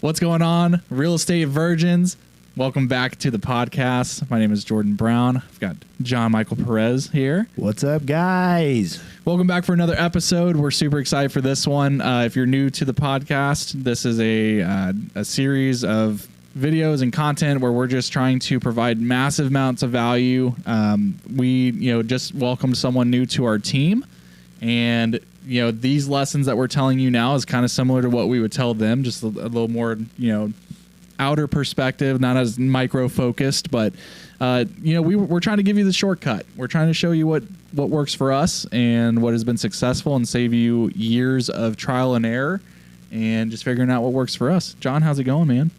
What's going on, real estate virgins? Welcome back to the podcast. My name is Jordan Brown. I've got John Michael Perez here. What's up, guys? Welcome back for another episode. We're super excited for this one. If you're new to the podcast, this is a series of videos and content where we're just trying to provide massive amounts of value. We just welcomed someone new to our team, and these lessons that we're telling you now is kind of similar to what we would tell them, just a little more outer perspective, not as micro focused, but we're trying to give you the shortcut. We're trying to show you what works for us and what has been successful and save you years of trial and error and just figuring out what works for us. John, how's it going, man?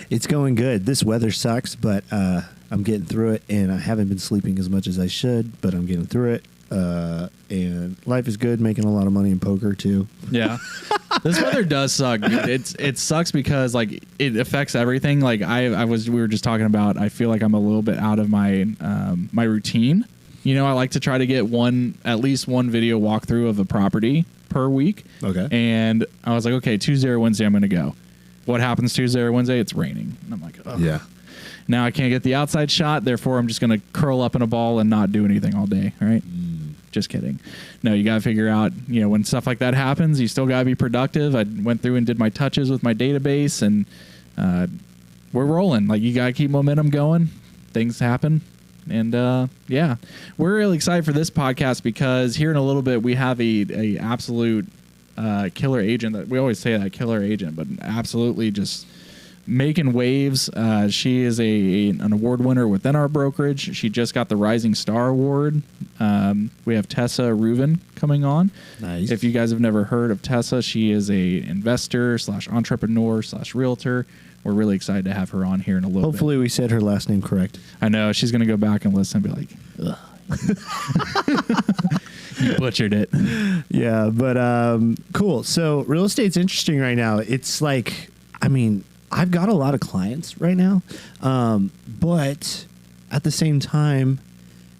It's going good. This weather sucks, but I'm getting through it, and I haven't been sleeping as much as I should, but I'm getting through it. And life is good, making a lot of money in poker too. Yeah. This weather does suck. It sucks because it affects everything. We were just talking about, I feel like I'm a little bit out of my my routine. I like to try to get at least one video walkthrough of a property per week. Okay. And I was like, okay, Tuesday or Wednesday I'm going to go. What happens Tuesday or Wednesday? It's raining. And I'm like, oh. Yeah. Now I can't get the outside shot, therefore I'm just going to curl up in a ball and not do anything all day, right? Just kidding. No, you got to figure out, when stuff like that happens, you still got to be productive. I went through and did my touches with my database, and we're rolling. You got to keep momentum going. Things happen. And we're really excited for this podcast because here in a little bit, we have a absolute killer agent. That we always say that, killer agent, but absolutely just making waves. She is an award winner within our brokerage. She just got the Rising Star Award. We have Tessa Reuven coming on. Nice. If you guys have never heard of Tessa, she is a investor / entrepreneur / realtor. We're really excited to have her on here in a little bit. Hopefully we said her last name correct. I know. She's going to go back and listen and be like, ugh. You butchered it. Yeah, but cool. So real estate's interesting right now. It's I've got a lot of clients right now, but at the same time,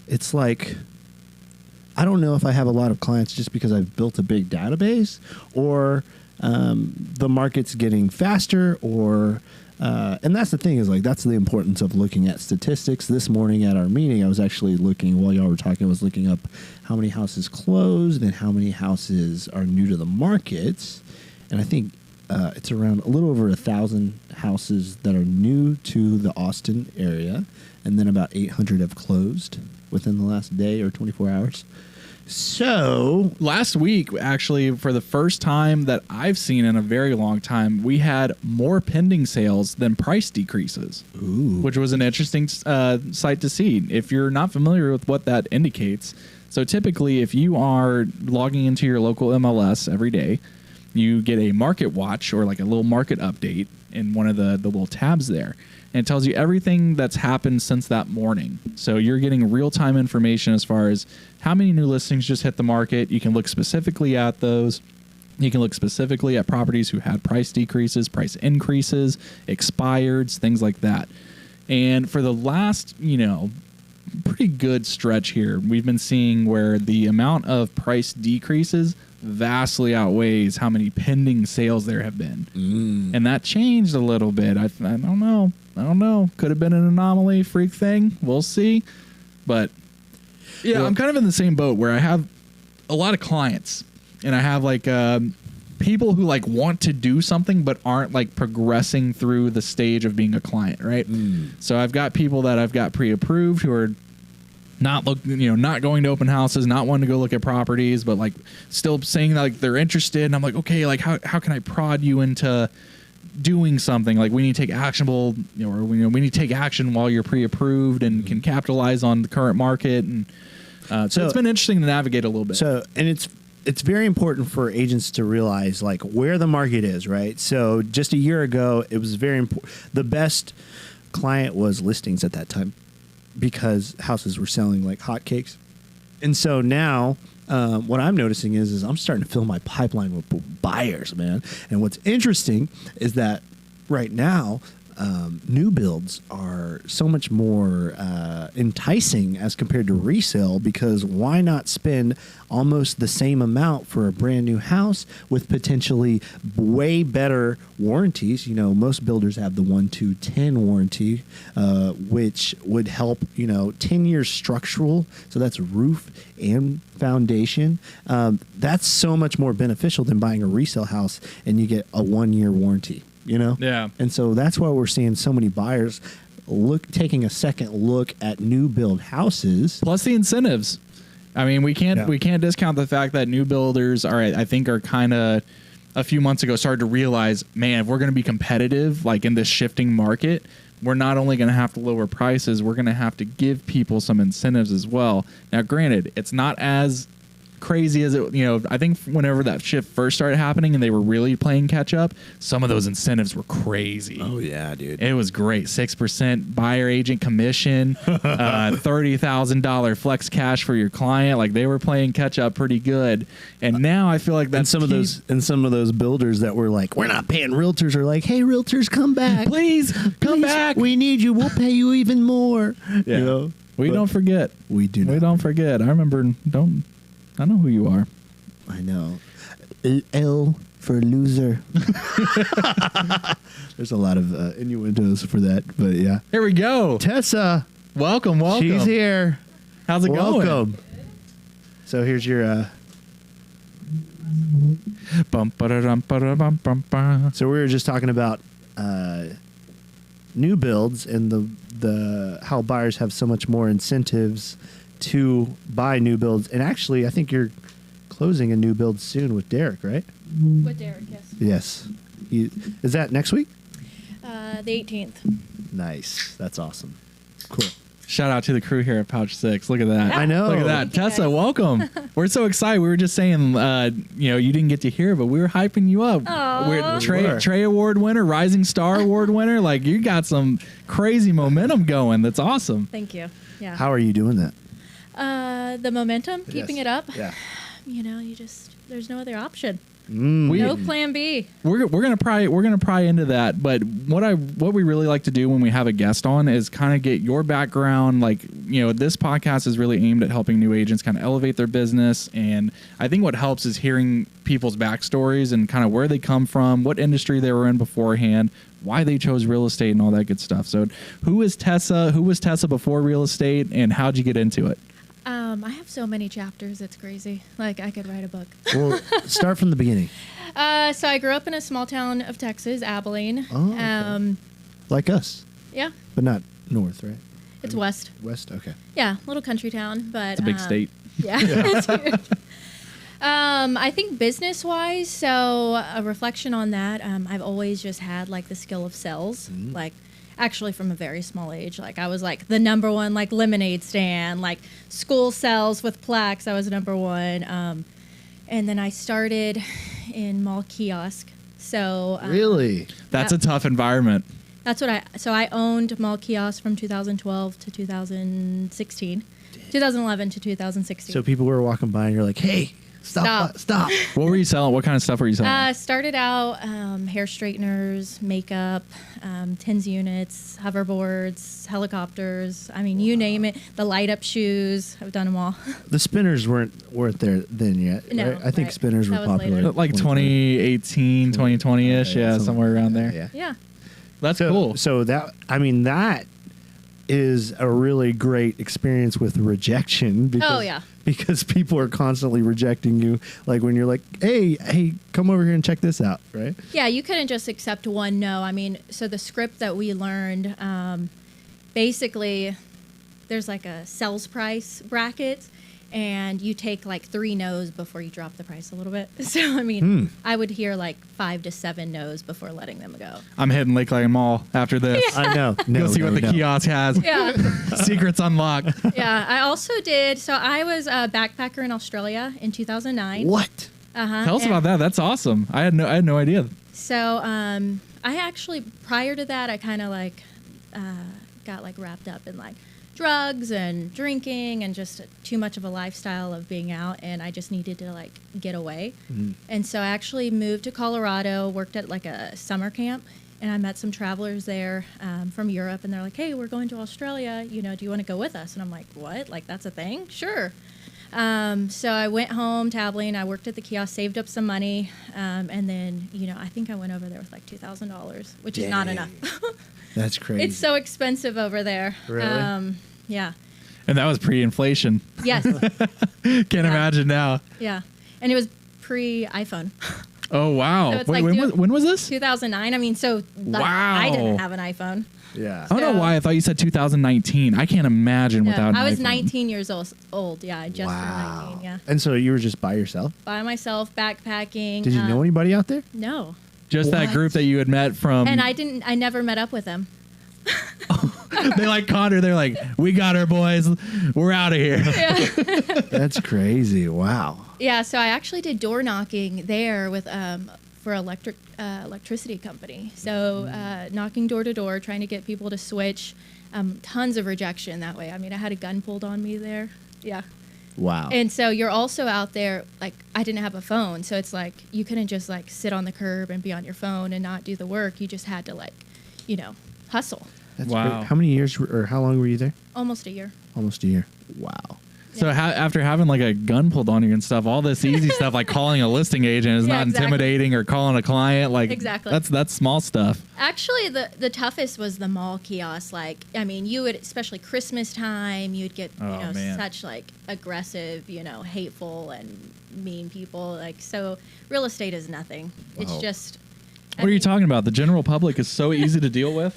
it's I don't know if I have a lot of clients just because I've built a big database, or the market's getting faster, or and that's the thing is that's the importance of looking at statistics. This morning at our meeting, I was actually looking, while y'all were talking, I was looking up how many houses closed and how many houses are new to the market, and I think it's around a little over 1,000 houses that are new to the Austin area, and then about 800 have closed within the last day or 24 hours. So last week, actually, for the first time that I've seen in a very long time, we had more pending sales than price decreases, which was an interesting sight to see. If you're not familiar with what that indicates, so typically if you are logging into your local MLS every day, you get a market watch or a little market update in one of the little tabs there. And it tells you everything that's happened since that morning. So you're getting real-time information as far as how many new listings just hit the market. You can look specifically at those. You can look specifically at properties who had price decreases, price increases, expireds, things like that. And for the last, pretty good stretch here, we've been seeing where the amount of price decreases vastly outweighs how many pending sales there have been. And that changed a little bit. I don't know. Could have been an anomaly, freak thing. We'll see. But yeah, well, I'm kind of in the same boat where I have a lot of clients, and I have people who want to do something but aren't progressing through the stage of being a client, right? So I've got people that I've got pre-approved who are not going to open houses, not wanting to go look at properties, but still saying that they're interested. And I'm like, okay, how can I prod you into doing something? We need to take actionable, or we need to take action while you're pre-approved and can capitalize on the current market. And so it's been interesting to navigate a little bit. So, and it's very important for agents to realize where the market is, right? So just a year ago, it was very important. The best client was listings at that time, because houses were selling like hotcakes. And so now what I'm noticing is I'm starting to fill my pipeline with buyers, man. And what's interesting is that right now new builds are so much more enticing as compared to resale, because why not spend almost the same amount for a brand new house with potentially way better warranties? You know, most builders have the 1 to 10 warranty, which would help, 10 years structural. So that's roof and foundation. That's so much more beneficial than buying a resale house and you get a 1-year warranty. Yeah. And so that's why we're seeing so many buyers taking a second look at new build houses. Plus the incentives. I mean, we can't discount the fact that new builders are kind of a few months ago started to realize, man, if we're going to be competitive, like in this shifting market, we're not only going to have to lower prices, we're going to have to give people some incentives as well. Now, granted, it's not as crazy as it, I think whenever that shift first started happening and they were really playing catch up, some of those incentives were crazy. Oh yeah, dude. It was great. 6% buyer agent commission, $30,000 flex cash for your client. Like, they were playing catch up pretty good. And now I feel like that's some of those builders that were like, we're not paying realtors, are like, hey, realtors, come back. Please come back. We need you. We'll pay you even more. Yeah. We don't forget. We do not. We don't forget. I remember, I know who you are. I know. L for loser. There's a lot of innuendos for that, but yeah. Here we go. Tessa. Welcome. She's here. How's it going? Welcome. So here's your... So we were just talking about new builds and the how buyers have so much more incentives to buy new builds. And actually, I think you're closing a new build soon with Derek, right? With Derek, yes. Yes. Is that next week? The 18th. Nice. That's awesome. Cool. Shout out to the crew here at Pouch 6. Look at that. I know. Look at that. Tessa, welcome. We're so excited. We were just saying, you didn't get to hear, but we were hyping you up. Aw. Trey Award winner, Rising Star Award winner. Like, you got some crazy momentum going. That's awesome. Thank you. Yeah. How are you doing that? The momentum, keeping it up. Yeah. There's no other option. No plan B. We're gonna pry into that, but what we really like to do when we have a guest on is kind of get your background. Like, this podcast is really aimed at helping new agents kind of elevate their business, and I think what helps is hearing people's backstories and kind of where they come from, what industry they were in beforehand, why they chose real estate, and all that good stuff. So, who is Tessa? Who was Tessa before real estate, and how'd you get into it? I have so many chapters. It's crazy. Like, I could write a book. Well, start from the beginning. So I grew up in a small town of Texas, Abilene. Oh, okay. Like us. Yeah. But not north, right? It's west. West, okay. Yeah, little country town, but It's a big state. Yeah. It's huge. I think business-wise, so a reflection on that, I've always just had like the skill of sales, like actually from a very small age. Like, I was like the number one like lemonade stand, like school sales with plaques. I was number one. And then I started in mall kiosk. So Really? That's a tough environment. That's what I owned mall kiosk from 2012 to 2016, 2011 to 2016. So people were walking by and you're like, hey, stop. What were you selling? What kind of stuff were you selling? Started out hair straighteners, makeup, tens units, hoverboards, helicopters. I mean, you name it. The light up shoes. I've done them all. The spinners weren't there then yet. No, right? I think right. spinners were That was popular. later. Like 2018, 2020-ish. Yeah, somewhere around there. Yeah. Yeah. That's cool. So that is a really great experience with rejection. Because, because people are constantly rejecting you. Like when you're like, hey, come over here and check this out, right? Yeah, you couldn't just accept one no. I mean, so the script that we learned, basically, there's like a sales price bracket, and you take like 3 no's before you drop the price a little bit. So, I mean, I would hear like 5 to 7 no's before letting them go. I'm hitting Lake Lane Mall after this. Yeah. I know. Go see what the kiosk has. Yeah. Secrets unlocked. Yeah. I also did, so I was a backpacker in Australia in 2009. What? Tell us about that. That's awesome. I had no idea. So, I actually, prior to that, I kind of like got like wrapped up in like drugs and drinking and just too much of a lifestyle of being out, and I just needed to like get away. And so I actually moved to Colorado, worked at like a summer camp, and I met some travelers there from Europe, and they're like, hey, we're going to Australia. You know, do you want to go with us? And I'm like, what? Like, that's a thing? Sure. So I went home to Abilene. I worked at the kiosk, saved up some money, and then, you know, I think I went over there with like $2,000, which is not enough. That's crazy. It's so expensive over there. Really? Yeah. And that was pre-inflation. Yes. Can't imagine now. Yeah. And it was pre-iPhone. Oh, wow. So it's Wait, like when was this? 2009. I mean, so like, Wow. I didn't have an iPhone. Yeah. I don't know why I thought you said 2019. I can't imagine Yeah, without an I was iPhone. 19 years old. Yeah, I just Wow. turned 19. Yeah. And so you were just by yourself? By myself, backpacking. Did you know anybody out there? No. Just that What? group that you had met from. And I never met up with them. They like Connor. They're like, we got her, boys. We're out of here. Yeah. That's crazy. Wow. Yeah, so I actually did door knocking there with for electricity company. So knocking door to door, trying to get people to switch. Tons of rejection that way. I mean, I had a gun pulled on me there. Yeah. Wow. And so you're also out there, like, I didn't have a phone. So it's like you couldn't just like sit on the curb and be on your phone and not do the work. You just had to, like, you know, hustle. That's Wow. great. How many years or how long were you there? Almost a year. Almost a year. Wow. So after having like a gun pulled on you and stuff, all this easy stuff like calling a listing agent is Yeah, not exactly. intimidating, or calling a client. Like, Exactly. That's small stuff. Actually, the toughest was the mall kiosk. Like, I mean, you would, especially Christmas time, you'd get, Oh, you know, man. such like aggressive, you know, hateful and mean people. Like, so real estate is nothing. It's Wow. just. What are you talking about? The general public is so easy to deal with.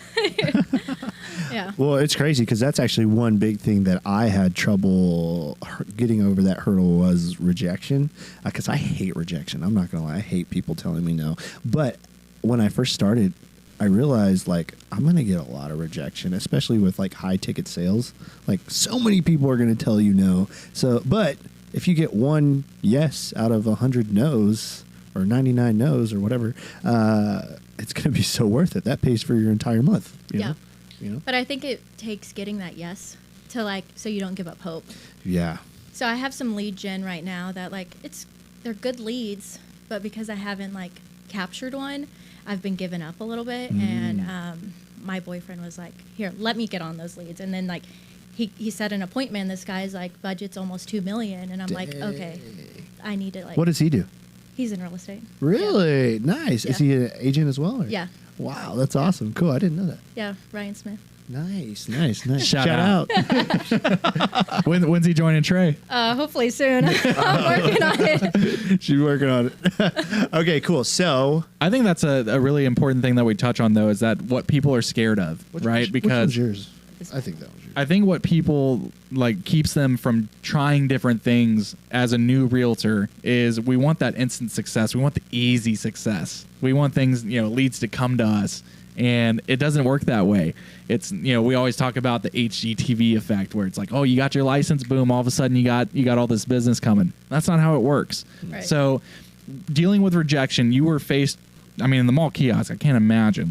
Yeah. Well, it's crazy because that's actually one big thing that I had trouble getting over. That hurdle was rejection, because I hate rejection. I'm not going to lie. I hate people telling me no. But when I first started, I realized, like, I'm going to get a lot of rejection, especially with like high ticket sales. Like, so many people are going to tell you no. So, but if you get one yes out of 100 no's or 99 no's or whatever, it's going to be so worth it. That pays for your entire month. You Yeah. know? You know? But I think it takes getting that yes to, like, so you don't give up hope. Yeah. So I have some lead gen right now that, like, they're good leads, but because I haven't, like, captured one, I've been giving up a little bit. And my boyfriend was like, here, let me get on those leads. And then, like, he set an appointment. This guy's like, budget's almost $2 million. And I'm like, okay, I need to, like. What does he do? He's in real estate. Really? Nice. Is Yeah. he an agent as well? Or? Yeah. Wow, that's awesome. Cool. I didn't know that. Yeah, Ryan Smith. Nice. Shout out. When's he joining Trey? Hopefully soon. I'm working on it. She's working on it. Okay, cool. So, I think that's a really important thing that we touch on, though, is that what people are scared of, right? which one's yours? I think that was yours. I think what people like keeps them from trying different things as a new realtor is we want that instant success. We want the easy success. We want things, you know, leads to come to us, and it doesn't work that way. It's, you know, we always talk about the HGTV effect, where it's like, oh, you got your license, boom, all of a sudden you got all this business coming. That's not how it works. Right. So, dealing with rejection, you were faced. I mean, in the mall kiosk, I can't imagine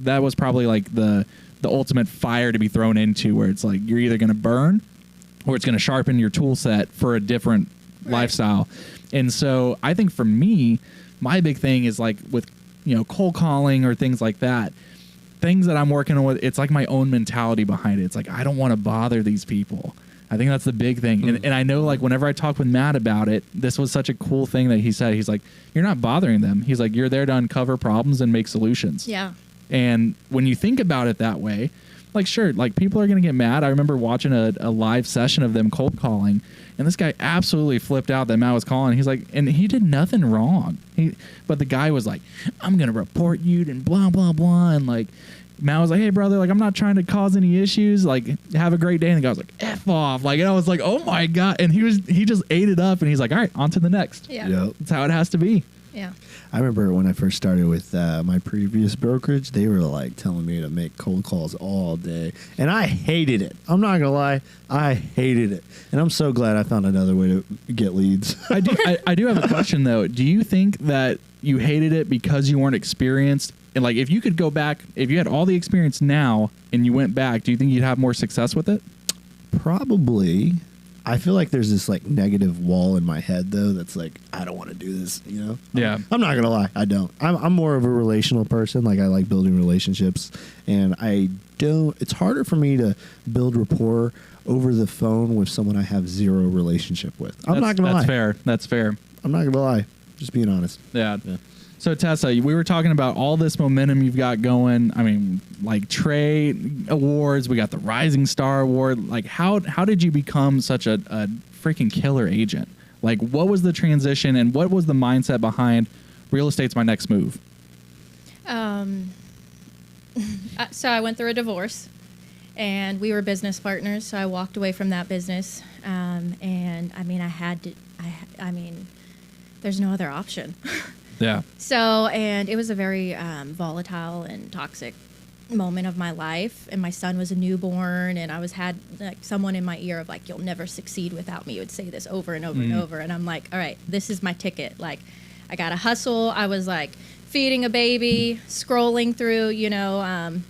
that was probably like the ultimate fire to be thrown into, where it's like you're either going to burn or it's going to sharpen your tool set for a different lifestyle. And so I think for me, my big thing is like with, you know, cold calling or things like that, things that I'm working on with, it's like my own mentality behind it. It's like, I don't want to bother these people. I think that's the big thing. And I know, like, whenever I talk with Matt about it, this was such a cool thing that he said. He's like, you're not bothering them. He's like, you're there to uncover problems and make solutions. Yeah. And when you think about it that way, like, sure, like, people are going to get mad. I remember watching a live session of them cold calling, and this guy absolutely flipped out that Matt was calling. He's like, and he did nothing wrong. But the guy was like, I'm going to report you and blah, blah, blah. And like, Matt was like, hey, brother, like, I'm not trying to cause any issues. Like, have a great day. And the guy was like, F off. Like, and I was like, oh my God. And he just ate it up, and he's like, all right, on to the next. Yeah. Yep. That's how it has to be. Yeah. I remember when I first started with my previous brokerage, they were like telling me to make cold calls all day. And I hated it. I'm not going to lie. I hated it. And I'm so glad I found another way to get leads. I do have a question, though. Do you think that you hated it because you weren't experienced? And like, if you could go back, if you had all the experience now and you went back, do you think you'd have more success with it? Probably. I feel like there's this like negative wall in my head though that's like I don't want to do this, you know. Yeah. I'm not gonna lie, I don't. I'm more of a relational person. Like I like building relationships, and I don't. It's harder for me to build rapport over the phone with someone I have zero relationship with. I'm not gonna lie. That's fair. That's fair. I'm not gonna lie. Just being honest. Yeah. So Tessa, we were talking about all this momentum you've got going. I mean, like trade awards, we got the Rising Star Award. Like, how did you become such a freaking killer agent? Like, what was the transition and what was the mindset behind real estate's my next move? So I went through a divorce, and we were business partners. So I walked away from that business, and I mean, I had to. I mean, there's no other option. Yeah. So, and it was a very volatile and toxic moment of my life. And my son was a newborn, and I had like someone in my ear of like, "You'll never succeed without me." He would say this over and over and over. And I'm like, all right, this is my ticket. Like, I got to hustle. I was like feeding a baby, scrolling through,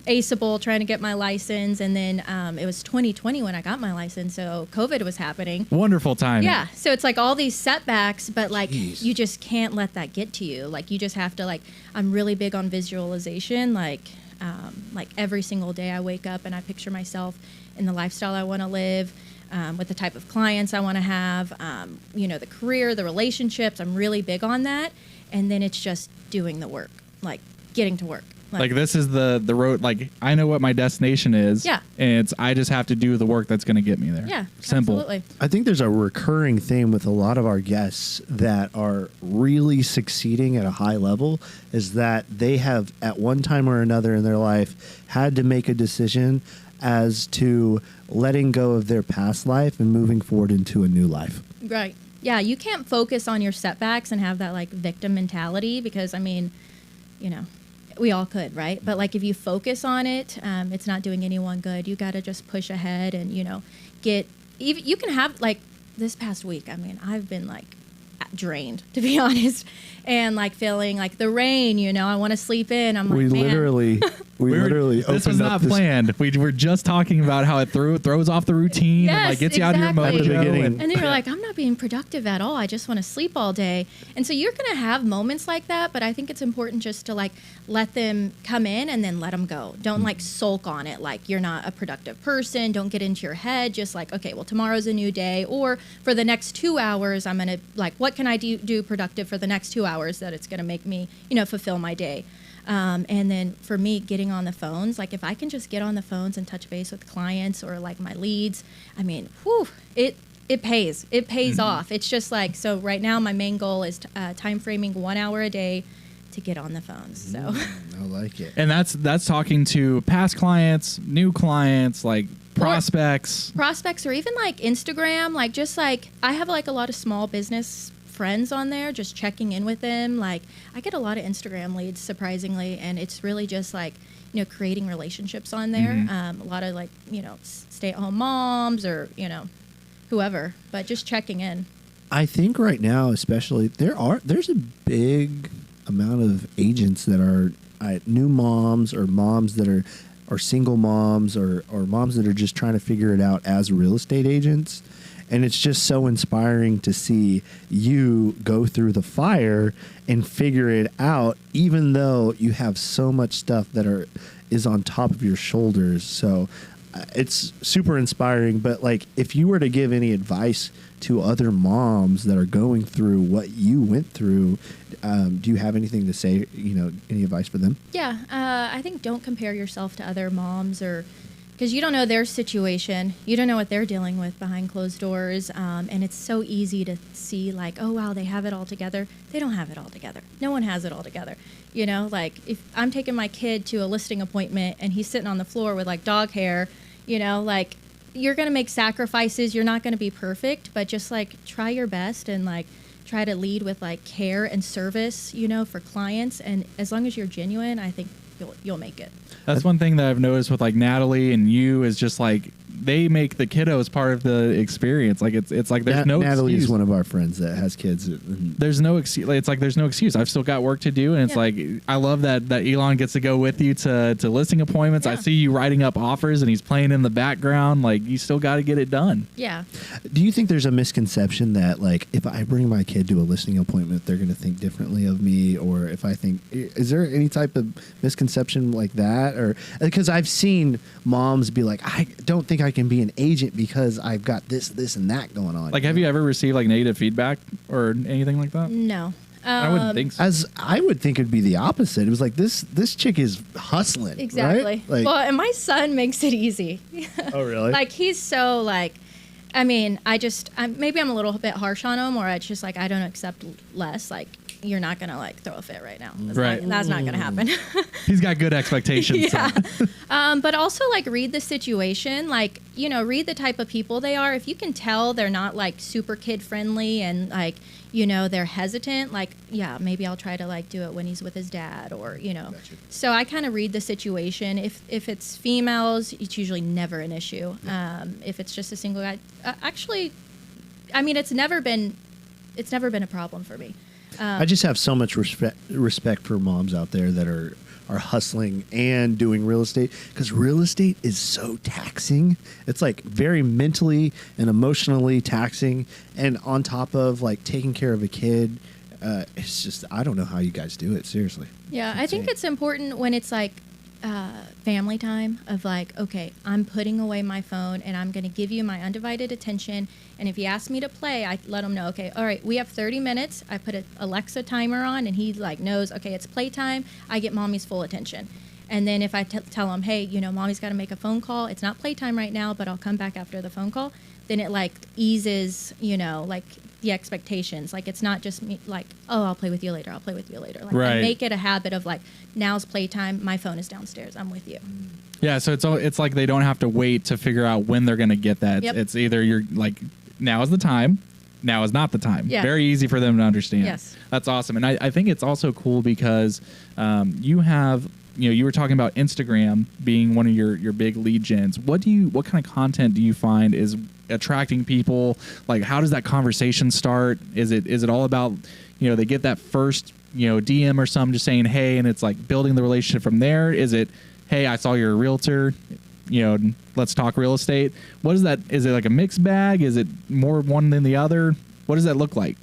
Aceable, trying to get my license. And then it was 2020 when I got my license. So COVID was happening. Wonderful time. Yeah. So it's like all these setbacks, but like Jeez. you just can't let that get to you. Like you just have to I'm really big on visualization. Like every single day I wake up and I picture myself in the lifestyle I want to live, with the type of clients I want to have, the career, the relationships. I'm really big on that. And then it's just doing the work, like getting to work. Like this is the road. Like I know what my destination is. Yeah. And I just have to do the work that's going to get me there. Yeah. Simple. Absolutely. I think there's a recurring theme with a lot of our guests that are really succeeding at a high level is that they have at one time or another in their life had to make a decision as to letting go of their past life and moving forward into a new life. Right. Yeah. You can't focus on your setbacks and have that like victim mentality because we all could, right? But like if you focus on it, it's not doing anyone good. You got to just push ahead and, you can have like this past week. I mean, I've been like drained, to be honest, and like feeling like the rain, I want to sleep in. I'm like, We man. literally This was opened up not planned. We were just talking about how it throws off the routine and like Yes, gets you out of your exactly. mojo. At the beginning. And then you're like, I'm not being productive at all. I just want to sleep all day. And so you're going to have moments like that, but I think it's important just to like let them come in and then let them go. Don't like sulk on it like you're not a productive person. Don't get into your head. Just like, okay, well, tomorrow's a new day. Or for the next 2 hours, I'm going to like, what can I do productive for the next 2 hours that it's going to make me, fulfill my day. And then for me, getting on the phones, like if I can just get on the phones and touch base with clients or like my leads, I mean, it pays. It pays off. It's just like, so right now my main goal is time framing 1 hour a day to get on the phones. So I like it. And that's talking to past clients, new clients, like prospects. Or even like Instagram, like just like I have like a lot of small business friends on there, just checking in with them. Like I get a lot of Instagram leads, surprisingly, and it's really just like creating relationships on there. A lot of like stay-at-home moms or whoever, but just checking in. I think right now, especially, there's a big amount of agents that are new moms or moms that are single moms or moms that are just trying to figure it out as real estate agents. And it's just so inspiring to see you go through the fire and figure it out, even though you have so much stuff that is on top of your shoulders. So it's super inspiring. But like, if you were to give any advice to other moms that are going through what you went through, do you have anything to say? Any advice for them? Yeah, I think don't compare yourself to other moms because you don't know their situation. You don't know what they're dealing with behind closed doors. And it's so easy to see like, oh, wow, they have it all together. They don't have it all together. No one has it all together. Like if I'm taking my kid to a listing appointment and he's sitting on the floor with like dog hair, like you're going to make sacrifices. You're not going to be perfect, but just like try your best and like try to lead with like care and service, for clients. And as long as you're genuine, I think you'll make it. That's one thing that I've noticed with like Natalie and you is just like they make the kiddos part of the experience. Like it's like there's no Natalie's excuse. one of our friends that has kids. There's no excuse. It's like there's no excuse. I've still got work to do, and it's Yeah. like I love that Elon gets to go with you to listing appointments. I Yeah. see you writing up offers, and he's playing in the background. Like you still got to get it done. Yeah. Do you think there's a misconception that like if I bring my kid to a listing appointment, they're going to think differently of me, or if I think, is there any type of misconception like that? Or because I've seen moms be like, I don't think I can be an agent because I've got this, and that going on. Like, have you ever received like negative feedback or anything like that? No. I wouldn't think so. As I would think it'd be the opposite. It was like this chick is hustling. Exactly. Right? Like, Well, and my son makes it easy. oh really? Like he's so like, I mean, maybe I'm a little bit harsh on him, or it's just like I don't accept less. Like you're not gonna like throw a fit right now. That's not gonna happen. He's got good expectations. Yeah. So. But also like read the situation, like, you know, read the type of people they are. If you can tell they're not like super kid friendly and like, you know, they're hesitant, like, yeah, maybe I'll try to like do it when he's with his dad or, you know. Gotcha. So I kind of read the situation. If it's females, it's usually never an issue. If it's just a single guy, actually, I mean, it's never been a problem for me. I just have so much respect for moms out there that are hustling and doing real estate, because real estate is so taxing. It's like very mentally and emotionally taxing, and on top of like taking care of a kid, it's just, I don't know how you guys do it, seriously. Yeah, I think it's important when it's like family time of like, okay, I'm putting away my phone and I'm going to give you my undivided attention. And if you ask me to play, I let him know, okay, all right, we have 30 minutes. I put an Alexa timer on and he like knows, okay, it's playtime. I get mommy's full attention. And then if I tell him, hey, you know, mommy's got to make a phone call. It's not playtime right now, but I'll come back after the phone call. Then it like eases, you know, like the expectations. Like it's not just me like, oh, I'll play with you later. Like Right. I make it a habit of like, now's playtime. My phone is downstairs. I'm with you. Yeah, so it's like they don't have to wait to figure out when they're going to get that. Yep. It's either you're like, now is the time, now is not the time. Yeah. Very easy for them to understand. Yes. That's awesome. And I think it's also cool because you have, you know, you were talking about Instagram being one of your big lead gens. What kind of content do you find is attracting people? Like, how does that conversation start? Is it all about, you know, they get that first, you know, DM or something just saying, hey, and it's like building the relationship from there? Is it, hey, I saw you're a realtor, you know, let's talk real estate? What is that? Is it like a mixed bag? Is it more one than the other? What does that look like?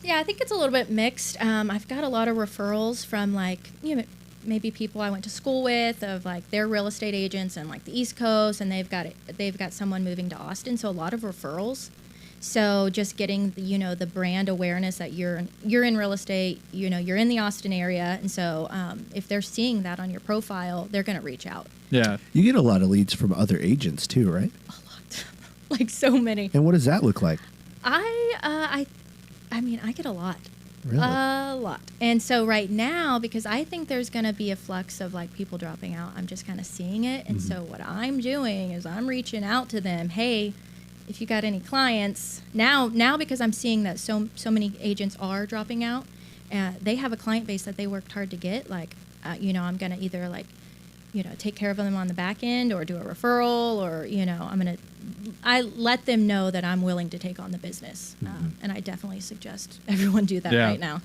Yeah, I think it's a little bit mixed. I've got a lot of referrals from like, you know, maybe people I went to school with of like they're real estate agents and like the East Coast, and they've got someone moving to Austin, so a lot of referrals. So just getting the, you know, the brand awareness that you're in real estate, you know, you're in the Austin area, and so if they're seeing that on your profile, they're going to reach out. Yeah. You get a lot of leads from other agents too, right? A lot, like so many. And what does that look like? I mean, I get a lot. Really? A lot. And so right now, because I think there's going to be a flux of like people dropping out, I'm just kind of seeing it. And so what I'm doing is I'm reaching out to them. Hey, if you got any clients now because I'm seeing that so many agents are dropping out, they have a client base that they worked hard to get. Like, you know, I'm going to either like, you know, take care of them on the back end or do a referral, or, you know, I let them know that I'm willing to take on the business. And I definitely suggest everyone do that right now.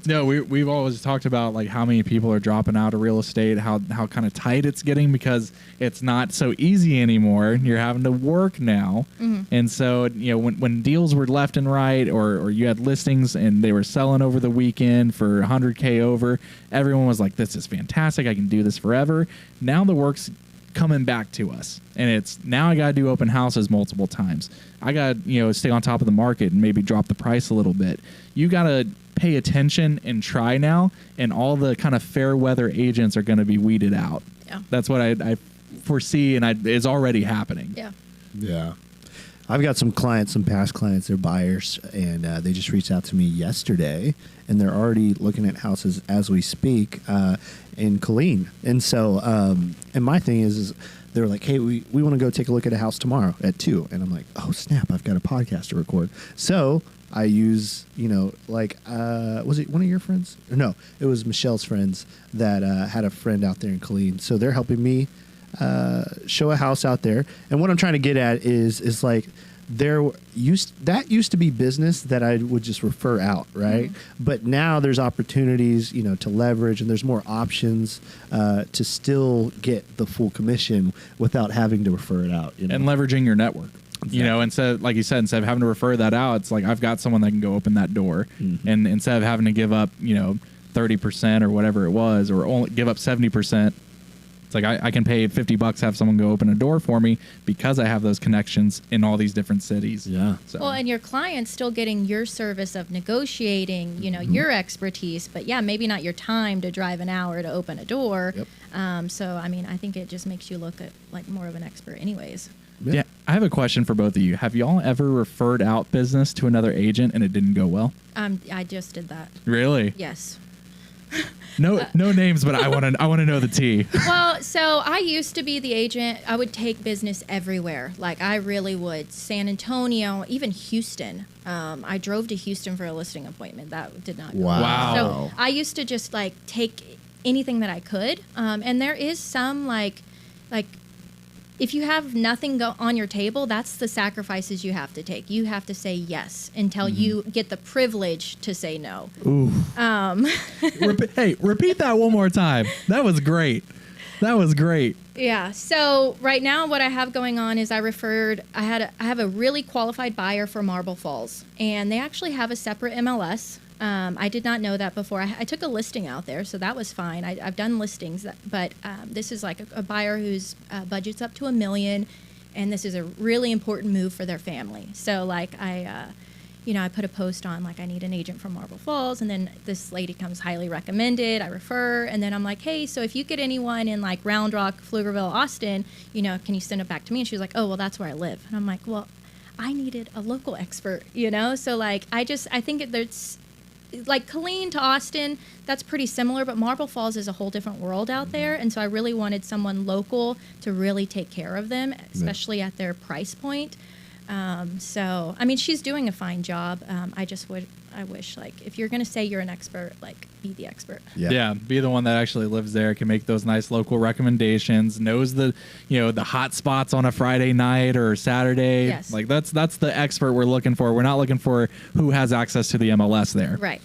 No, we've always talked about like how many people are dropping out of real estate, how kind of tight it's getting because it's not so easy anymore. You're having to work now. And so, you know, when deals were left and right, or you had listings and they were selling over the weekend for $100K over, everyone was like, this is fantastic. I can do this forever. Now the work's coming back to us, and it's now I got to do open houses multiple times. I got to, you know, stay on top of the market and maybe drop the price a little bit. You got to pay attention and try now, and all the kind of fair weather agents are going to be weeded out. Yeah. That's what I foresee, and it's already happening. Yeah. Yeah. I've got some clients, some past clients, they're buyers, and they just reached out to me yesterday, and they're already looking at houses as we speak in Killeen. And so, and my thing is they're like, hey, we want to go take a look at a house tomorrow at 2. And I'm like, oh, snap, I've got a podcast to record. So I use, you know, like, was it one of your friends? No, it was Michelle's friends that had a friend out there in Killeen. So they're helping me show a house out there. And what I'm trying to get at is like that used to be business that I would just refer out, right? Mm-hmm. But now there's opportunities, to leverage, and there's more options to still get the full commission without having to refer it out. And leveraging your network. Exactly. Instead, like you said, instead of having to refer that out, it's like I've got someone that can go open that door, mm-hmm. and instead of having to give up, 30% or whatever it was, or only give up 70%. It's like I can pay $50, have someone go open a door for me because I have those connections in all these different cities. Yeah. So. Well, and your client's still getting your service of negotiating, mm-hmm. your expertise, but yeah, maybe not your time to drive an hour to open a door. Yep. So, I think it just makes you look at like more of an expert anyways. Yeah. I have a question for both of you. Have y'all ever referred out business to another agent and it didn't go well? I just did that. Really? Yes. No names, but I want to know the tea. Well, so I used to be the agent. I would take business everywhere. Like I really would. San Antonio, even Houston. I drove to Houston for a listing appointment. That did not go well. Wow. So I used to just like take anything that I could. And there is some like if you have nothing on your table, that's the sacrifices you have to take. You have to say yes until mm-hmm. you get the privilege to say no. Ooh. Repeat that one more time. That was great. Yeah. So right now what I have going on is I have a really qualified buyer for Marble Falls, and they actually have a separate MLS. I did not know that before. I took a listing out there, so that was fine. I've done listings, but this is like a buyer whose budget's up to $1 million, and this is a really important move for their family. So like I put a post on like I need an agent from Marble Falls, and then this lady comes highly recommended. I refer, and then I'm like, hey, so if you get anyone in like Round Rock, Pflugerville, Austin, can you send it back to me? And she was like, oh, well, that's where I live. And I'm like, well, I needed a local expert, So like I think there's like Killeen to Austin, that's pretty similar, but Marble Falls is a whole different world out there, and so I really wanted someone local to really take care of them, especially at their price point. So she's doing a fine job. I wish like if you're gonna say you're an expert, like be the expert. Yeah, be the one that actually lives there, can make those nice local recommendations, knows the the hot spots on a Friday night or Saturday. Yes. Like that's the expert we're looking for. We're not looking for who has access to the MLS there. Right.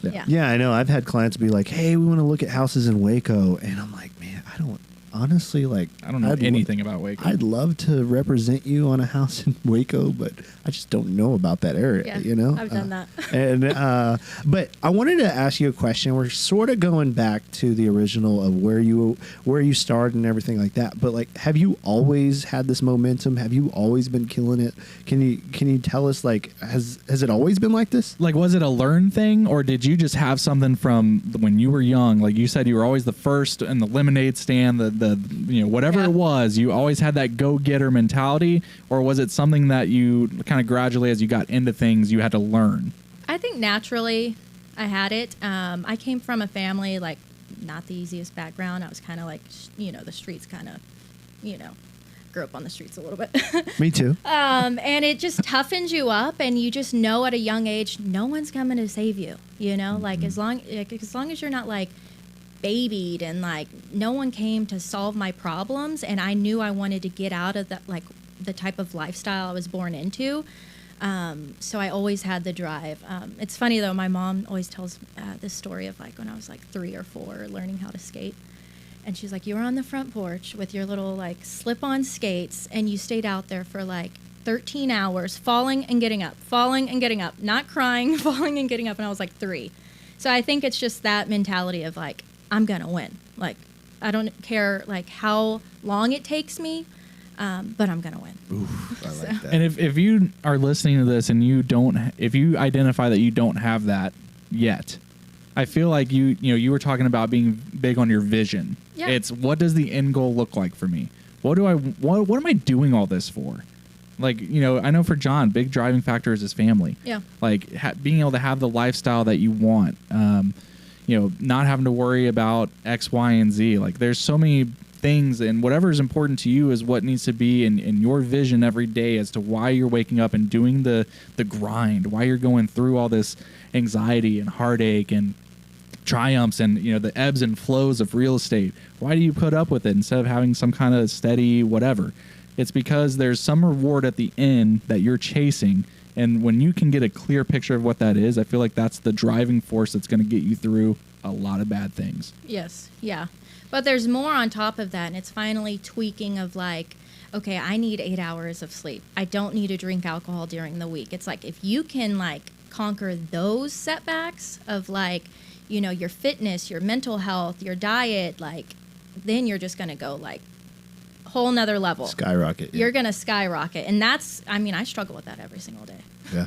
Yeah, I know. I've had clients be like, "Hey, we want to look at houses in Waco," and I'm like, "Man, I don't." Honestly, I don't know anything about Waco. I'd love to represent you on a house in Waco, but I just don't know about that area. Yeah, I've done that. But I wanted to ask you a question. We're sort of going back to the original of where you started and everything like that. But like, have you always had this momentum? Have you always been killing it? Can you tell us like has it always been like this? Like, was it a learned thing, or did you just have something from when you were young? Like you said, you were always the first in the lemonade stand, the whatever it was, you always had that go-getter mentality, or was it something that you kind of gradually, as you got into things, you had to learn? I think naturally I had it. I came from a family, like, not the easiest background. I was kind of like, the streets kind of, grew up on the streets a little bit. Me too. And it just toughens you up, and you just know at a young age, no one's coming to save you, mm-hmm. like as long as you're not like babied and like no one came to solve my problems, and I knew I wanted to get out of that, like the type of lifestyle I was born into. So I always had the drive. It's funny though, my mom always tells this story of like when I was like 3 or 4 learning how to skate, and she's like, you were on the front porch with your little like slip-on skates, and you stayed out there for like 13 hours falling and getting up, not crying, falling and getting up, and I was like 3. So I think it's just that mentality of like, I'm going to win. Like, I don't care like how long it takes me, but I'm going to win. Oof, I like that. And if you are listening to this and if you identify that you don't have that yet, I feel like you were talking about being big on your vision. Yeah. It's what does the end goal look like for me? What am I doing all this for? Like, I know for John, big driving factor is his family. Yeah. Like being able to have the lifestyle that you want. Not having to worry about X, Y, and Z. Like, there's so many things, and whatever is important to you is what needs to be in your vision every day as to why you're waking up and doing the grind, why you're going through all this anxiety and heartache and triumphs and, you know, the ebbs and flows of real estate. Why do you put up with it instead of having some kind of steady whatever? It's because there's some reward at the end that you're chasing. And when you can get a clear picture of what that is, I feel like that's the driving force that's going to get you through a lot of bad things. Yes. Yeah. But there's more on top of that. And it's finally tweaking of like, okay, I need 8 hours of sleep. I don't need to drink alcohol during the week. It's like, if you can like conquer those setbacks of like, you know, your fitness, your mental health, your diet, like, then you're just going to go like whole nother level. Skyrocket. Yeah. You're going to skyrocket. And that's, I mean, I struggle with that every single day. Yeah.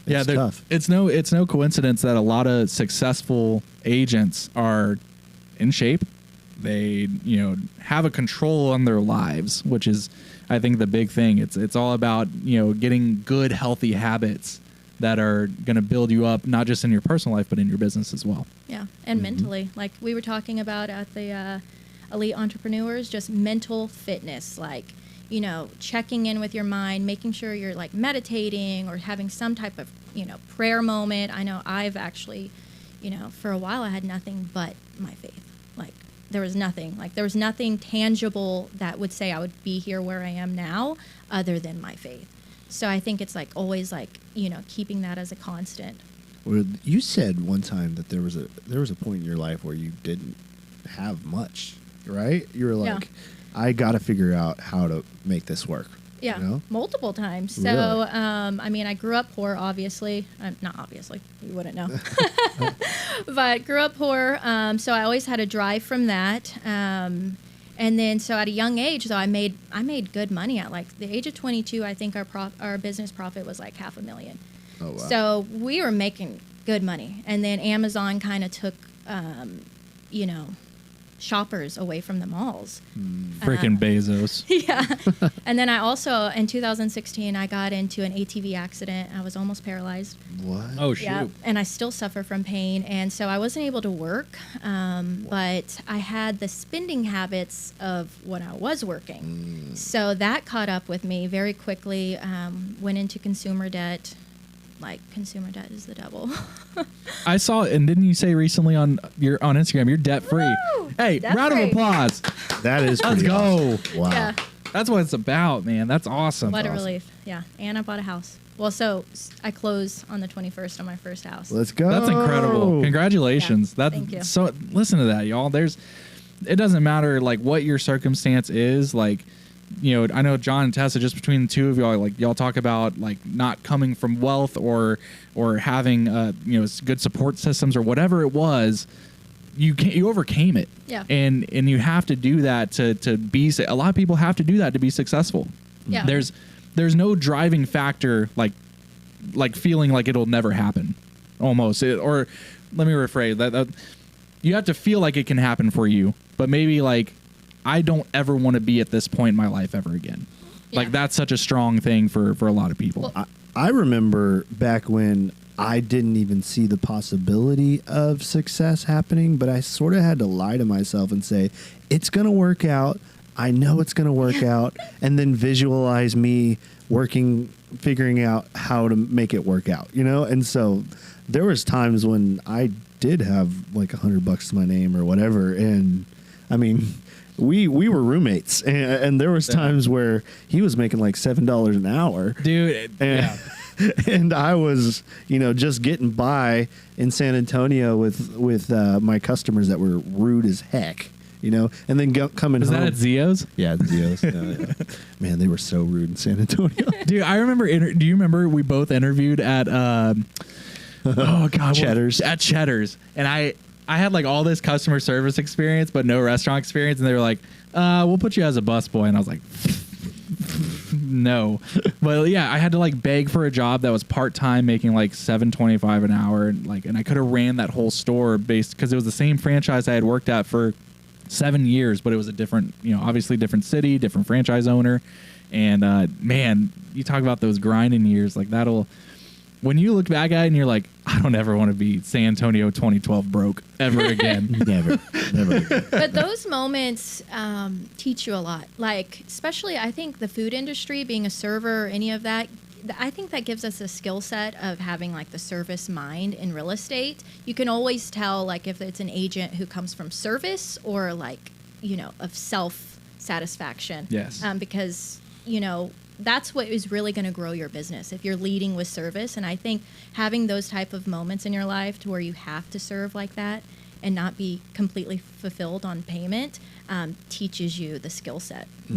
It's tough. It's no coincidence that a lot of successful agents are in shape. They, you know, have a control on their lives, which is, I think, the big thing. It's all about, you know, getting good, healthy habits that are going to build you up, not just in your personal life, but in your business as well. Yeah, and mentally, like we were talking about at the Elite Entrepreneurs, just mental fitness, like, you know, checking in with your mind, making sure you're like meditating or having some type of, you know, prayer moment. I know I've actually, you know, for a while I had nothing but my faith. Like there was nothing tangible that would say I would be here where I am now other than my faith. So I think it's like always like, you know, keeping that as a constant. Well, you said one time that there was a point in your life where you didn't have much, right? You were like, Yeah. I got to figure out how to make this work. Yeah, You know? multiple times. So, Really? I mean, I grew up poor, obviously. Not obviously, you wouldn't know. But grew up poor, so I always had a drive from that. And then, so at a young age, though, I made good money at like the age of 22. I think our business profit was like $500,000. Oh, wow. So we were making good money. And then Amazon kind of took, you know, shoppers away from the malls. Freaking Bezos. Yeah. And then I also, in 2016, I got into an ATV accident. I was almost paralyzed. What? Oh, shoot. Yeah. And I still suffer from pain. And so I wasn't able to work, but I had the spending habits of when I was working. So that caught up with me very quickly, went into consumer debt. Like, consumer debt is the devil. I saw, and didn't you say recently on Instagram, you're debt free? Woo! Hey, Debt round of free. applause. That is Let's pretty go. awesome. Wow. Yeah. That's what it's about, man. That's awesome. What a awesome. relief. Yeah. And I bought a house. Well, so I closed on the 21st on my first house. Let's go. That's incredible. Congratulations. Yeah, That's thank you. So listen to that, y'all. It doesn't matter like what your circumstance is. Like, you know, I know John and Tessa, just between the two of y'all, like y'all talk about like not coming from wealth or having you know, good support systems or whatever it was. You overcame it. Yeah. And you have to do that to be. A lot of people have to do that to be successful. Yeah. There's no driving factor like feeling like it'll never happen, almost. Or let me rephrase that. You have to feel like it can happen for you, but maybe like, I don't ever want to be at this point in my life ever again. Yeah. Like that's such a strong thing for a lot of people. I remember back when I didn't even see the possibility of success happening, but I sort of had to lie to myself and say, it's going to work out. I know it's going to work out. And then visualize me figuring out how to make it work out, you know? And so there was times when I did have like $100 to my name or whatever. And I mean, we were roommates, and there was times where he was making like $7 an hour, Dude. and, and I was, you know, just getting by in San Antonio with my customers that were rude as heck, you know, and then coming Was home. that at Zio's? Yeah, Zio's. Yeah. Man, they were so rude in San Antonio. Dude, I remember. Do you remember we both interviewed at? Oh God, Cheddar's. At Cheddar's, and I had like all this customer service experience, but no restaurant experience, and they were like, "We'll put you as a busboy," and I was like, "No," but yeah, I had to like beg for a job that was part time, making like $7.25 an hour, and I could have ran that whole store because it was the same franchise I had worked at for 7 years, but it was a different, you know, obviously different city, different franchise owner, and man, you talk about those grinding years, like that'll. When you look back at it and you're like, I don't ever want to be San Antonio 2012 broke ever again. Never again. But those moments teach you a lot. Like, especially, I think the food industry, being a server or any of that, I think that gives us a skill set of having like the service mind in real estate. You can always tell like if it's an agent who comes from service or like, of self satisfaction. Yes. Because, that's what is really going to grow your business if you're leading with service. And I think having those type of moments in your life to where you have to serve like that and not be completely fulfilled on payment teaches you the skill set. I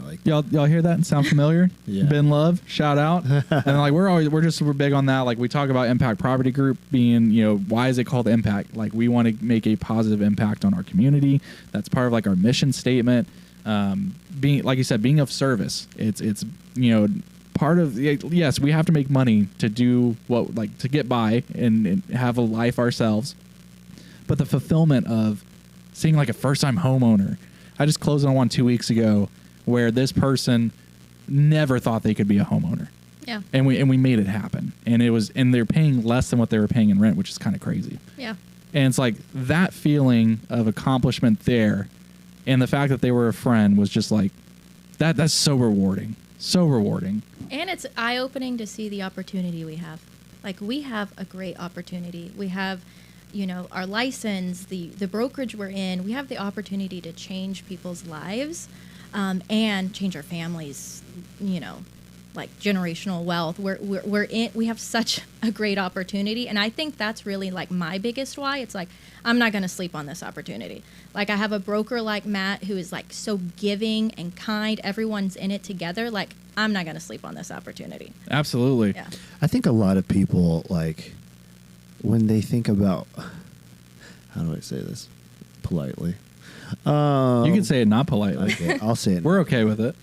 like that. Y'all hear that and sound familiar? Yeah. Ben Love, shout out. And like we're big on that. Like we talk about Impact Property Group being, why is it called Impact? Like we want to make a positive impact on our community. That's part of like our mission statement. Being, like you said, being of service. It's part of, yes, we have to make money to do to get by and have a life ourselves. But the fulfillment of seeing like a first time homeowner. I just closed on one 2 weeks ago where this person never thought they could be a homeowner. Yeah. And we made it happen. And they're paying less than what they were paying in rent, which is kind of crazy. Yeah. And it's like that feeling of accomplishment there and the fact that they were a friend was just like that's so rewarding. So rewarding. And it's eye-opening to see the opportunity we have. Like we have a great opportunity. We have our license, the brokerage we're in, we have the opportunity to change people's lives and change our families, like generational wealth. We have such a great opportunity. And I think that's really like my biggest why. It's like, I'm not going to sleep on this opportunity. Like I have a broker like Matt who is like so giving and kind. Everyone's in it together. Like I'm not going to sleep on this opportunity. Absolutely. Yeah. I think a lot of people, like, when they think about, how do I say this politely? You can say it not politely. Okay, I'll say it. We're okay with it.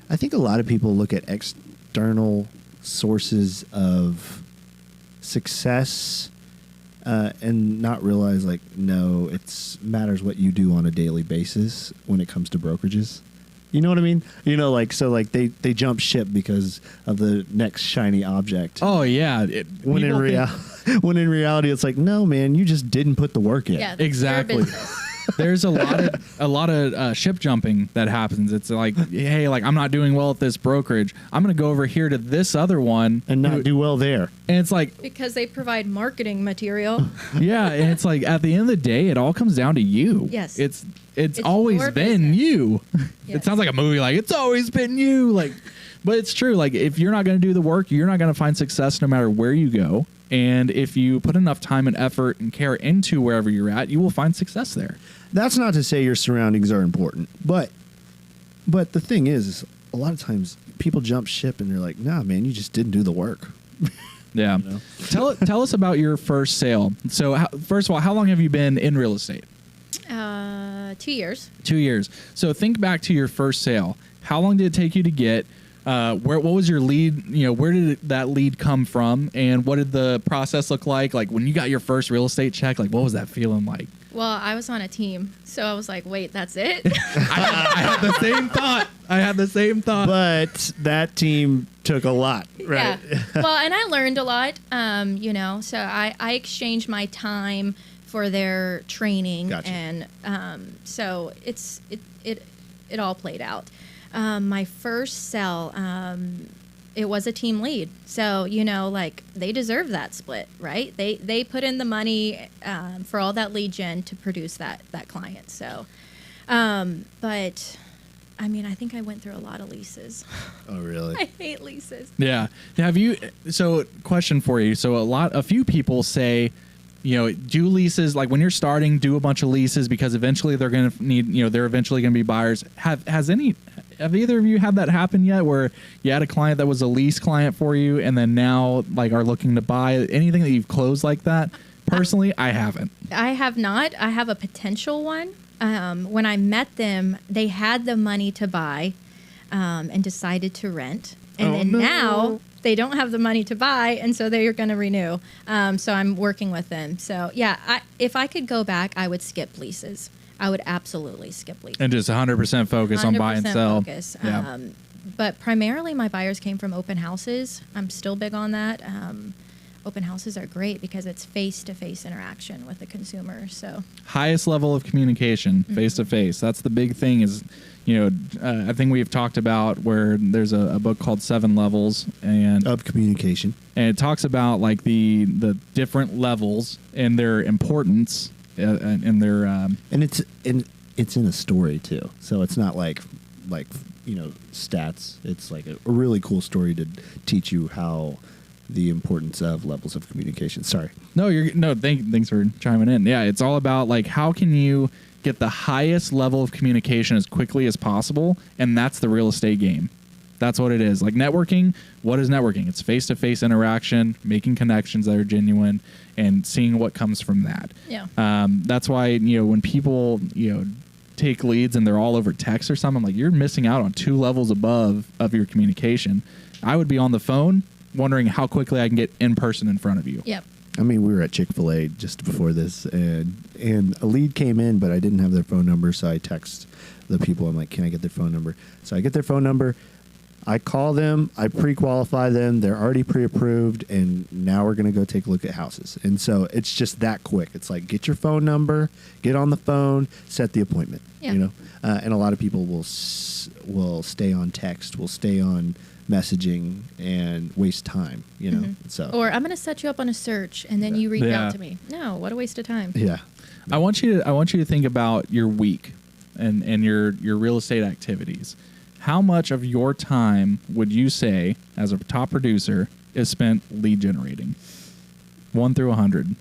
I think a lot of people look at external sources of success and not realize, like, no, it matters what you do on a daily basis when it comes to brokerages. You know what I mean? They jump ship because of the next shiny object. Oh yeah. When in reality, it's like, no, man, you just didn't put the work in. Yeah, Exactly. There's a lot of ship jumping that happens. It's like, hey, like I'm not doing well at this brokerage. I'm going to go over here to this other one And not do well there. And it's like, because they provide marketing material. yeah, and it's like at the end of the day, it all comes down to you. Yes. It's always your been business. you. It Yes. sounds like a movie, like it's always been you. Like, but it's true. Like if you're not going to do the work, you're not going to find success no matter where you go. And if you put enough time and effort and care into wherever you're at, you will find success there. That's not to say your surroundings are important, but the thing is a lot of times people jump ship and they're like, nah, man, you just didn't do the work. Yeah. You know? Tell us about your first sale. So first of all, how long have you been in real estate? 2 years. 2 years. So think back to your first sale. How long did it take you to get? What was your lead? Where did that lead come from? And what did the process look like? Like when you got your first real estate check, like what was that feeling like? Well, I was on a team, so I was like, wait, that's it? I had the same thought. But that team took a lot, right? Yeah. Well, and I learned a lot, so I exchanged my time for their training. Gotcha. And so it all played out. My first sell, it was a team lead. So, they deserve that split, right? They put in the money for all that lead gen to produce that client. So, but I mean, I think I went through a lot of leases. Oh, really? I hate leases. Yeah. So question for you. So a few people say, do leases, like when you're starting, do a bunch of leases because eventually they're going to need, they're eventually going to be buyers. Have either of you had that happen yet where you had a client that was a lease client for you and then now like are looking to buy anything that you've closed like that? Personally, I haven't. I have not. I have a potential one. When I met them, they had the money to buy and decided to rent. And now they don't have the money to buy, and so they're going to renew. So I'm working with them. So, yeah, if I could go back, I would skip leases. I would absolutely skip leases. And just 100% focus on buy and 100% sell. Focus. Yeah. But primarily my buyers came from open houses. I'm still big on that. Open houses are great because it's face-to-face interaction with the consumer. So Highest level of communication, face to face. That's the big thing is, I think we've talked about where there's a book called 7 Levels of communication, and it talks about like the different levels and their importance and their and it's in a story too, so it's not like stats. It's like a really cool story to teach you how the importance of levels of communication. Sorry. Thanks for chiming in. Yeah, it's all about like how can you get the highest level of communication as quickly as possible, and that's the real estate game. That's what it is. Like networking, what is networking? It's face-to-face interaction, making connections that are genuine, and seeing what comes from that. Yeah. That's why, when people, take leads and they're all over text or something, I'm like, you're missing out on 2 levels above of your communication. I would be on the phone wondering how quickly I can get in person in front of you. Yep. I mean, we were at Chick-fil-A just before this, and a lead came in, but I didn't have their phone number, so I text the people. I'm like, can I get their phone number? So I get their phone number. I call them. I pre-qualify them. They're already pre-approved, and now we're going to go take a look at houses. And so it's just that quick. It's like, get your phone number, get on the phone, set the appointment. Yeah. And a lot of people will stay on text, will stay on messaging and waste time, So Or I'm going to set you up on a search and then you reach out to me. No, what a waste of time. Yeah. I want you to think about your week and your real estate activities. How much of your time would you say, as a top producer, is spent lead generating? 1 through 100.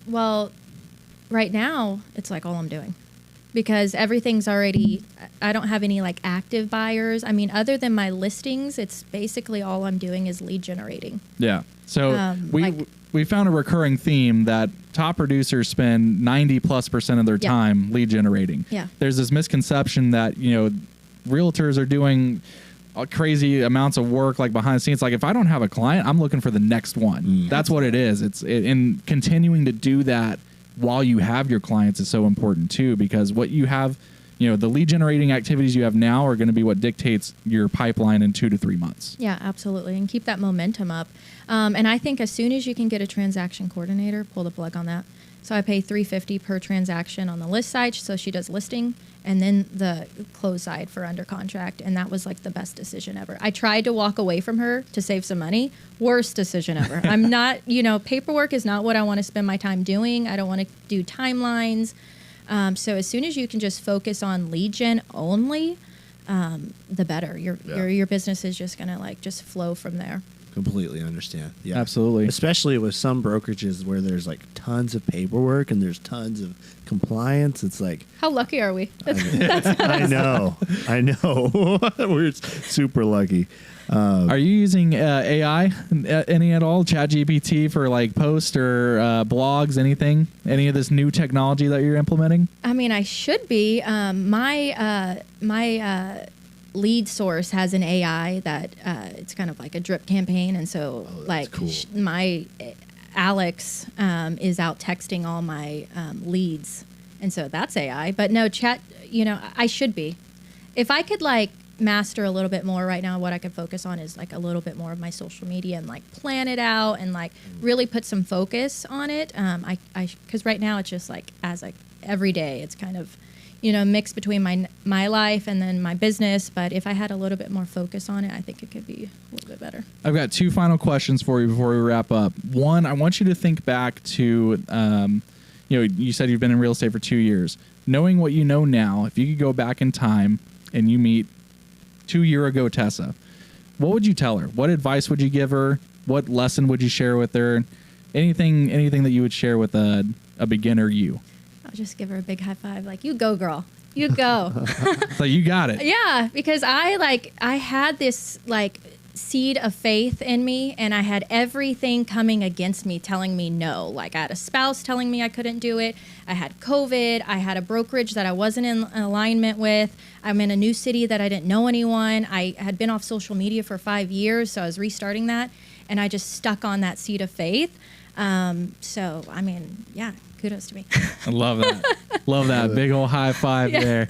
Well, right now it's like all I'm doing, because everything's already. I don't have any like active buyers. I mean, other than my listings, it's basically all I'm doing is lead generating. Yeah. So we found a recurring theme that top producers spend 90+% of their time lead generating. Yeah. There's this misconception that, realtors are doing crazy amounts of work like behind the scenes. Like if I don't have a client, I'm looking for the next one. That's what it is. And continuing to do that while you have your clients is so important too, because what you have, the lead generating activities you have now are going to be what dictates your pipeline in 2 to 3 months. Yeah, absolutely. And keep that momentum up. And I think as soon as you can get a transaction coordinator, pull the plug on that. So I pay $350 per transaction on the list side. So she does listing and then the close side for under contract. And that was like the best decision ever. I tried to walk away from her to save some money. Worst decision ever. I'm not, paperwork is not what I want to spend my time doing. I don't want to do timelines. So as soon as you can just focus on lead gen only, the better. Your business is just going to just flow from there. Completely understand. Yeah, absolutely. Especially with some brokerages where there's like tons of paperwork and there's tons of compliance. It's like, how lucky are we? I know. We're super lucky. Are you using AI any at all? ChatGPT for like posts or blogs, anything? Any of this new technology that you're implementing? I mean, I should be. My lead source has an AI that it's kind of like a drip campaign, and so cool. My Alex is out texting all my leads, and so that's AI. But no, chat. I should be. If I could master a little bit more right now, what I could focus on is a little bit more of my social media and plan it out and really put some focus on it. Because right now it's just every day it's kind of mixed between my life and then my business. But if I had a little bit more focus on it, I think it could be a little bit better. I've got 2 final questions for you before we wrap up. One, I want you to think back to, you said you've been in real estate for 2 years. Knowing what you know now, if you could go back in time and you meet 2 year ago Tessa, what would you tell her? What advice would you give her? What lesson would you share with her? Anything that you would share with a beginner you? I'll just give her a big high five. You go, girl. You go. So you got it. Yeah, because I had this seed of faith in me, and I had everything coming against me telling me no. I had a spouse telling me I couldn't do it. I had COVID. I had a brokerage that I wasn't in alignment with. I'm in a new city that I didn't know anyone. I had been off social media for 5 years, so I was restarting that, and I just stuck on that seed of faith. So, I mean, yeah, kudos to me. I love that. Love that. Big old high five there.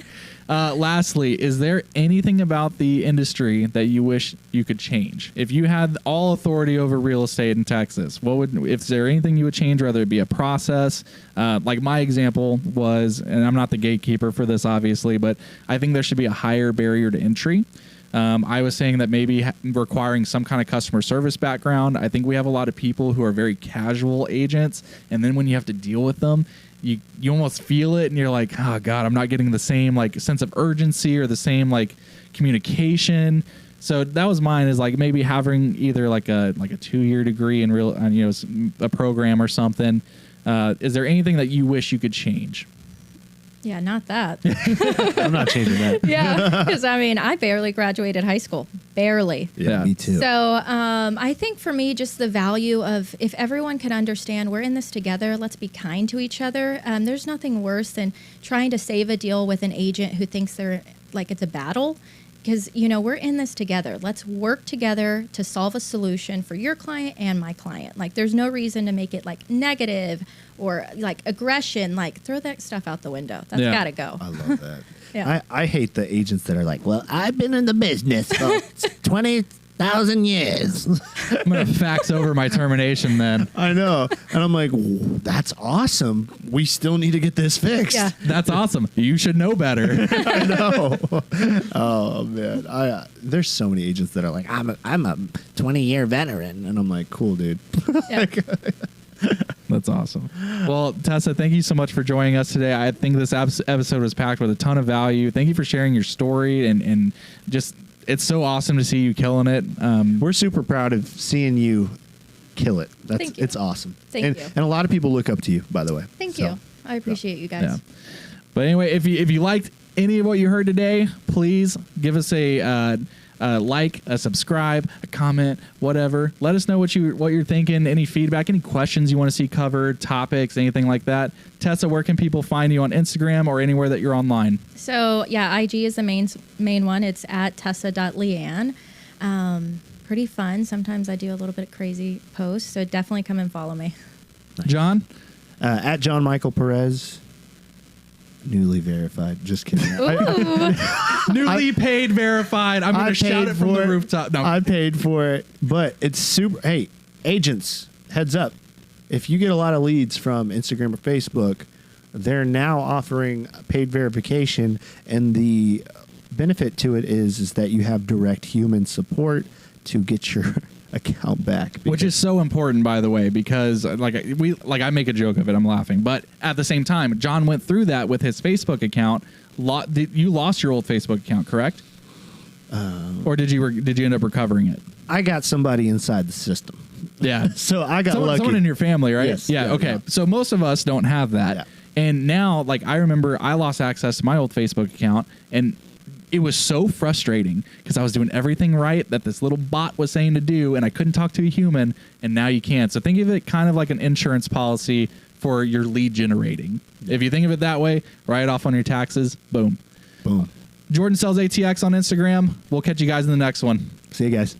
Lastly, is there anything about the industry that you wish you could change? If you had all authority over real estate in Texas, is there anything you would change, whether it be a process? Like my example was, and I'm not the gatekeeper for this, obviously, but I think there should be a higher barrier to entry. I was saying that maybe requiring some kind of customer service background. I think we have a lot of people who are very casual agents, and then when you have to deal with them, you almost feel it, and you're like, oh God, I'm not getting the same like sense of urgency or the same like communication. So that was mine, is like maybe having either like a 2-year degree in a program or something. Is there anything that you wish you could change? Yeah, not that. I'm not changing that. Yeah, because I mean, I barely graduated high school. Barely. Yeah, me too. So I think for me, just the value of, if everyone can understand we're in this together, let's be kind to each other. There's nothing worse than trying to save a deal with an agent who thinks they're like it's a battle. Because, we're in this together. Let's work together to solve a solution for your client and my client. Like, there's no reason to make it like negative or like aggression. Like, throw that stuff out the window. That's got to go. I love that. Yeah. I hate the agents that are like, well, I've been in the business for 20,000 years. I'm going to fax over my termination then. I know. And I'm like, that's awesome. We still need to get this fixed. Yeah. That's awesome. You should know better. I know. Oh, man. There's so many agents that are like, I'm a 20-year veteran. And I'm like, cool, dude. Yeah. That's awesome. Well, Tessa, thank you so much for joining us today. I think this episode was packed with a ton of value. Thank you for sharing your story, and just, it's so awesome to see you killing it. We're super proud of seeing you kill it. Thank you. It's awesome. Thank you. And a lot of people look up to you, by the way. Thank you. I appreciate you guys. Yeah. But anyway, if you liked any of what you heard today, please give us a like, a subscribe, a comment, whatever. Let us know what you're thinking, any feedback, any questions you want to see covered, topics, anything like that. Tessa, where can people find you on Instagram or anywhere that you're online? So, yeah, IG is the main one. It's at tessa.leanne. Pretty fun. Sometimes I do a little bit of crazy posts, so definitely come and follow me. John? At John Michael Perez. Newly verified. Just kidding. Newly paid, verified. I'm going to shout it from the rooftop. No. I paid for it, but it's super. Hey, agents, heads up. If you get a lot of leads from Instagram or Facebook, they're now offering paid verification, and the benefit to it is that you have direct human support to get your account back, which is so important, by the way, because I make a joke of it, I'm laughing, but at the same time, John went through that with his Facebook account. You lost your old Facebook account, correct? Or did you end up recovering it? I got somebody inside the system. Yeah. So I got lucky. Someone in your family, right? Yes. Yeah. Okay. Yeah. So most of us don't have that. Yeah. And now, I remember I lost access to my old Facebook account, and it was so frustrating because I was doing everything right that this little bot was saying to do, and I couldn't talk to a human, and now you can. So think of it kind of like an insurance policy for your lead generating. If you think of it that way, write it off on your taxes. Boom. Boom. Jordan Sells ATX on Instagram. We'll catch you guys in the next one. See you guys.